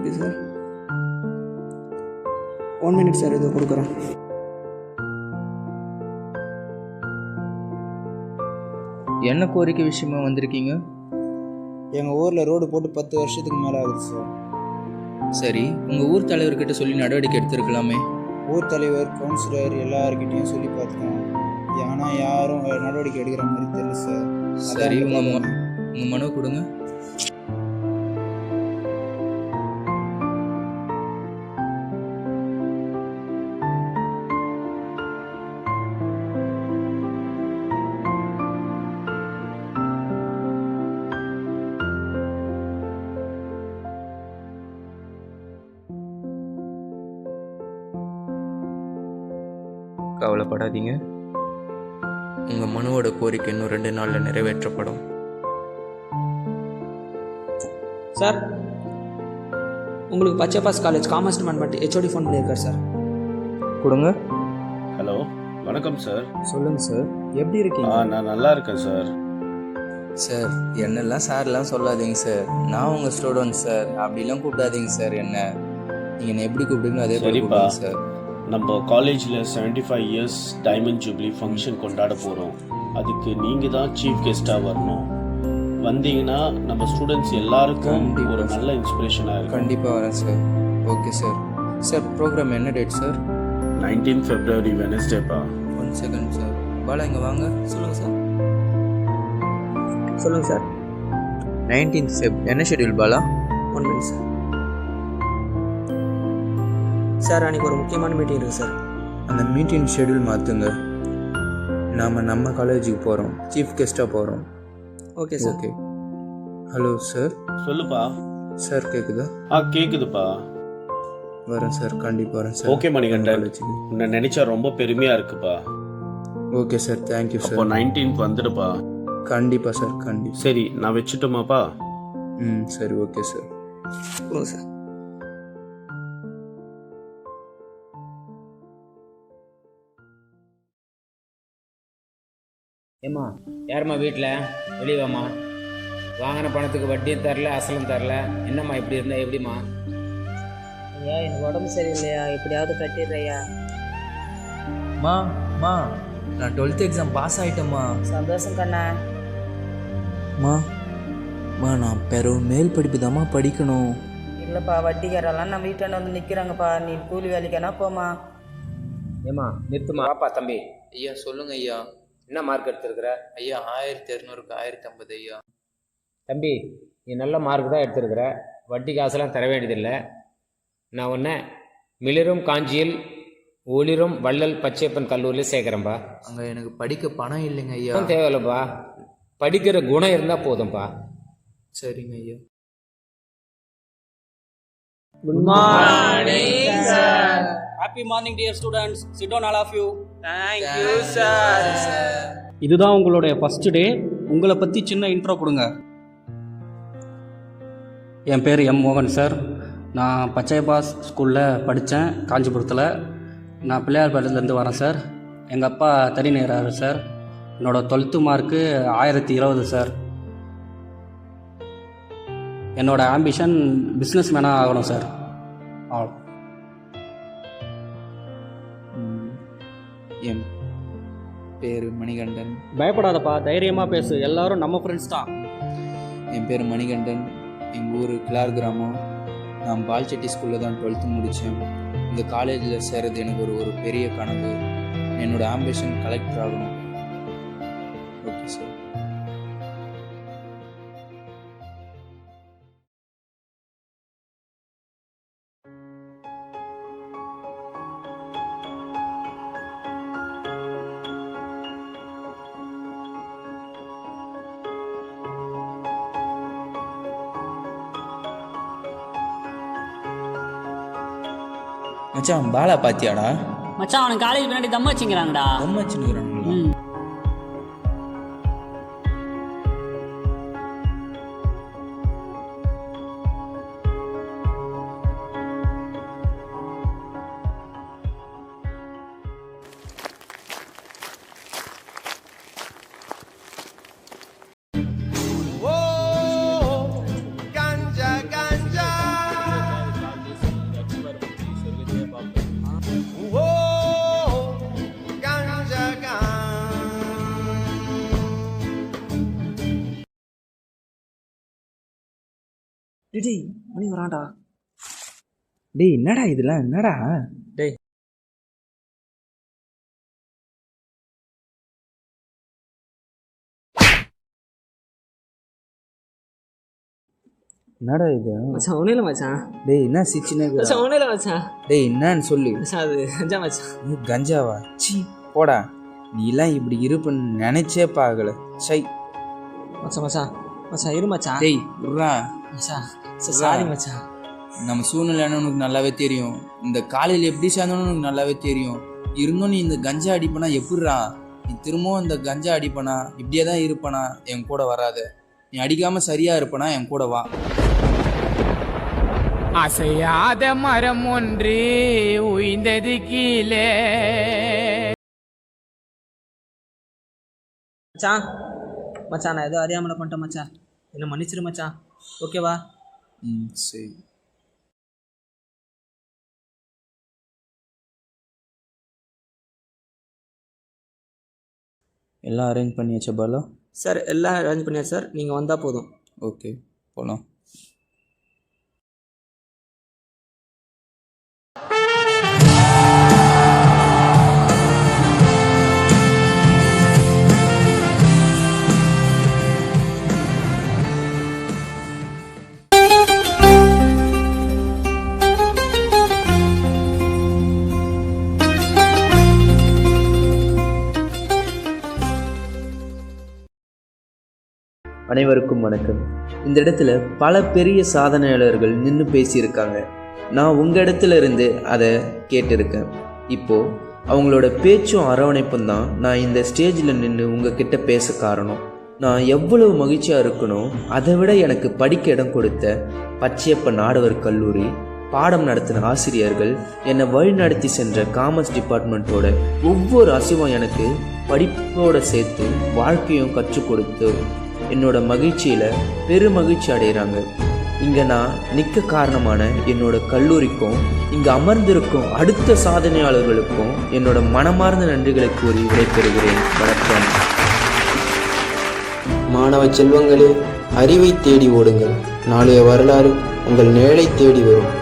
Okay sir, 1 minute sir, இதை கொடுக்குறேன். என்ன கோரிக்கை விஷயமா வந்திருக்கீங்க? எங்கள் ஊரில் ரோடு போட்டு 10 வருஷத்துக்கு மேலே ஆகுது சார். சரி, உங்கள் ஊர் தலைவர்கிட்ட சொல்லி நடவடிக்கை எடுத்துருக்கலாமே. ஊர் தலைவர், கவுன்சிலர் எல்லாருக்கிட்டையும் சொல்லி பார்த்துட்டோம். ஆனால் யாரும் நடவடிக்கை எடுக்கிற மாதிரி தெரியல சார். சரி, உங்கள் மனு கொடுங்க. கவலைப்படாதீங்க, உங்கள் மனுவோட கோரிக்கை இன்னும் 2 நாளில் நிறைவேற்றப்படும். சார், உங்களுக்கு Pachaiyappa's college commerce department HOD phone பண்ணியிருக்கார் சார். கொடுங்க. ஹலோ, வணக்கம் சார். சொல்லுங்கள் சார், எப்படி இருக்கீங்க? நான் நல்லா இருக்கேன் சார். சார், என்னெல்லாம் சார்லாம் சொல்லாதீங்க சார். நான் உங்கள் ஸ்டூடெண்ட் சார், அப்படிலாம் கூப்பிடாதீங்க சார். நீங்கள் என்ன எப்படி கூப்பிடுங்க அதே மாதிரி கூப்பிடுங்க சார். நம்ம காலேஜில் 75 இயர்ஸ் டைமண்ட் ஜூப்ளி ஃபங்க்ஷன் கொண்டாட போகிறோம். அதுக்கு நீங்கள் தான் சீஃப் கெஸ்ட்டாக வரணும். வந்தீங்கன்னா நம்ம ஸ்டூடெண்ட்ஸ் எல்லாருக்கும் ஒரு நல்ல இன்ஸ்பிரேஷனாக இருக்கும். கண்டிப்பாக வரேன் sir. Okay sir. Sir, programme என்ன டேட் சார்? 19 February வெனஸ்டேப்பா. 1 செகண்ட் சார். பாலா, இங்கே வாங்க. சொல்லுங்கள் சார். சொல்லுங்கள் சார். 19th Feb என்ன schedule Bala? 1 minute sir. Sir, அன்றைக்கி ஒரு முக்கியமான மீட்டிங் இருக்குது சார். அந்த மீட்டிங் ஷெட்யூல் மாற்றுங்க. நம்ம காலேஜுக்கு போகிறோம், சீஃப் கெஸ்ட்டாக போகிறோம். Okay sir. Okay. Hello sir. சொல்லுப்பா. சார், கேட்குதா? கேட்குதுப்பா. வரேன் சார், கண்டிப்பாக வரேன் சார். ஓகே மணிகண்டன், உன்னை நினைச்சா ரொம்ப பெருமையாக இருக்குப்பா. Okay sir, thank you sir. இப்போ 19th வந்துடுப்பா. கண்டிப்பாக சார், கண்டிப்பாக. சரி, நான் வச்சுட்டோமாப்பா? சரி, ஓகே சார். ஓ சார். ஏம்மா, யாரும்மா வீட்டில்? வெளியே வாம்மா. வாங்கின பணத்துக்கு வட்டியும் தரல, அசலும் தரல. என்னம்மா இப்படி இருந்தா எப்படிம்மா? ஐயா, எனக்கு உடம்பு சரியில்லையா, எப்படியாவது கட்டிடுறையா. மா, நான் 12th எக்ஸாம் பாஸ் ஆகிட்டேம்மா. சந்தோஷம் கண்ணா. மா, நான் மேல் படிப்பு தாம்மா படிக்கணும். இல்லைப்பா, வட்டிக்காரெல்லாம் நம்ம வீட்டாண்ட வந்து நிற்கிறாங்கப்பா. நீ கூலி வேலைக்கானா போமா. ஏம்மா, நிறுத்துமா. வாப்பா தம்பி. ஐயா, சொல்லுங்க ஐயா. என்ன மார்க் எடுத்துருக்குற? ஐயா, 1200க்கு 1050 ஐயா. தம்பி, நீ நல்ல மார்க் தான் எடுத்துருக்குற. வட்டி காசெல்லாம் தர வேண்டியதில்லை. நான் ஒன்று மிளிரும் காஞ்சியில் ஒளிரும் வள்ளல் பச்சையப்பன் கல்லூரியில் சேர்க்குறேன்ப்பா. அங்கே எனக்கு படிக்க பணம் இல்லைங்க ஐயா. தேவையில்லைப்பா, படிக்கிற குணம் இருந்தால் போதும்ப்பா. சரிங்க ஐயா. Good morning, sir. Happy morning, dear students. Sit down, all of you. Thank you, sir. இதுதான் உங்களுடைய ஃபர்ஸ்ட் டே. உங்களை பற்றி சின்ன இன்ட்ரோ கொடுங்க. என் பேர் எம் மோகன் சார். நான் பச்சைபாஸ் ஸ்கூலில் படித்தேன், காஞ்சிபுரத்தில். நான் பிள்ளையார்பேட்டிலேருந்து வரேன் சார். எங்கள் அப்பா தறி நெய்கிறாரு சார். என்னோடய 12th மார்க்கு 1020 சார். என்னோடய ஆம்பிஷன் பிஸ்னஸ் மேனாக ஆகணும் சார். என் பேர் மணிகண்டன். பயப்படாதப்பா, தைரியமாக பேசு. எல்லாரும் நம்ம ஃப்ரெண்ட்ஸ் தான். என் பேர் மணிகண்டன். எங்கள் ஊர் கிளார் கிராமம். நான் பால்செட்டி ஸ்கூலில் தான் 12th முடித்தேன். இந்த காலேஜில் சேர்றது எனக்கு ஒரு பெரிய கனவு. என்னோடய ஆம்பிஷன் கலெக்டர் ஆகணும். Okay sir. மச்சான், பாலா பாத்தியாடா? மச்சான், அவனுக்கு காலேஜ் பின்னாடி தம் வச்சுக்கிறாங்கடா. தம் வச்சுக்கிறாங்களா? டேய் மணி வரான்டா. டேய் என்னடா இதெல்லாம் என்னடா? டேய் என்னடா இது? மச்சான் ஒன்றும் இல்லை மச்சான். டேய் என்ன சிச்சுனே மச்சான் ஒன்றும் இல்லை மச்சான். டேய் என்னன்னு சொல்லு. மச்சான் அது கஞ்சா மச்சான். கஞ்சாவா? சி போடா, நீலாம் இப்படி இருப்பன்னு நினைச்சே பார்க்கல. சை மச்சான் மச்சான் மச்சான் இரு மச்சான். டேய் விட்றா மச்சான் சாரி மச்சான். நம்ம சூழ்நிலைன்னு உனக்கு நல்லாவே தெரியும். இந்த காலையில் எப்படி சேர்ந்தோன்னு உனக்கு நல்லாவே தெரியும். இருந்தும் நீ இந்த கஞ்சா அடிப்பனா எப்படிறா? நீ திரும்பவும் இந்த கஞ்சா அடிப்பனா இப்படியே தான் இருப்பனா? என் கூட வராத. நீ அடிக்காம சரியா இருப்பனா என் கூட வா. அசையாத மரம் ஒன்று உய்ந்தது கீழே. மச்சான் மச்சான் நான் ஏதோ அறியாமல பண்ணிட்டேன் மச்சான், என்ன மன்னிச்சிரு மச்சான். ஓகேவா? சரி. எல்லாம் அரேஞ்ச் பண்ணியாச்சா பாலா? சார் எல்லாம் அரேஞ்ச் பண்ணியா சார், நீங்கள் வந்தால் போதும். ஓகே போகலாம். அனைவருக்கும் வணக்கம். இந்த இடத்துல பல பெரிய சாதனையாளர்கள் நின்று பேசியிருக்காங்க. நான் உங்கள் இடத்துல இருந்து அதை கேட்டிருக்கேன். இப்போது அவங்களோட பேச்சும் அரவணைப்பும் தான் நான் இந்த ஸ்டேஜில் நின்று உங்ககிட்ட பேச காரணம். நான் எவ்வளவு மகிழ்ச்சியாக இருக்கணும், அதை விட எனக்கு படிக்க இடம் கொடுத்த பச்சையப்பன் ஆடவர் கல்லூரி, பாடம் நடத்தின ஆசிரியர்கள், என்னை வழி நடத்தி சென்ற காமர்ஸ் டிபார்ட்மெண்ட்டோட ஒவ்வொரு அசைவும் எனக்கு படிப்போடு சேர்த்து வாழ்க்கையும் கற்றுக் கொடுத்து என்னோட மகிழ்ச்சியில் பெருமகிழ்ச்சி அடைகிறாங்க. இங்கே நான் நிற்க காரணமான என்னோட கல்லூரிக்கும் இங்கே அமர்ந்திருக்கும் அடுத்த சாதனையாளர்களுக்கும் என்னோட மனமார்ந்த நன்றிகளை கூறி விடைபெறுகிறேன். வணக்கம். மாணவ செல்வங்களே, அறிவை தேடி ஓடுங்கள். நாளைய வரலாறு உங்கள் நிழலை தேடி வரும்.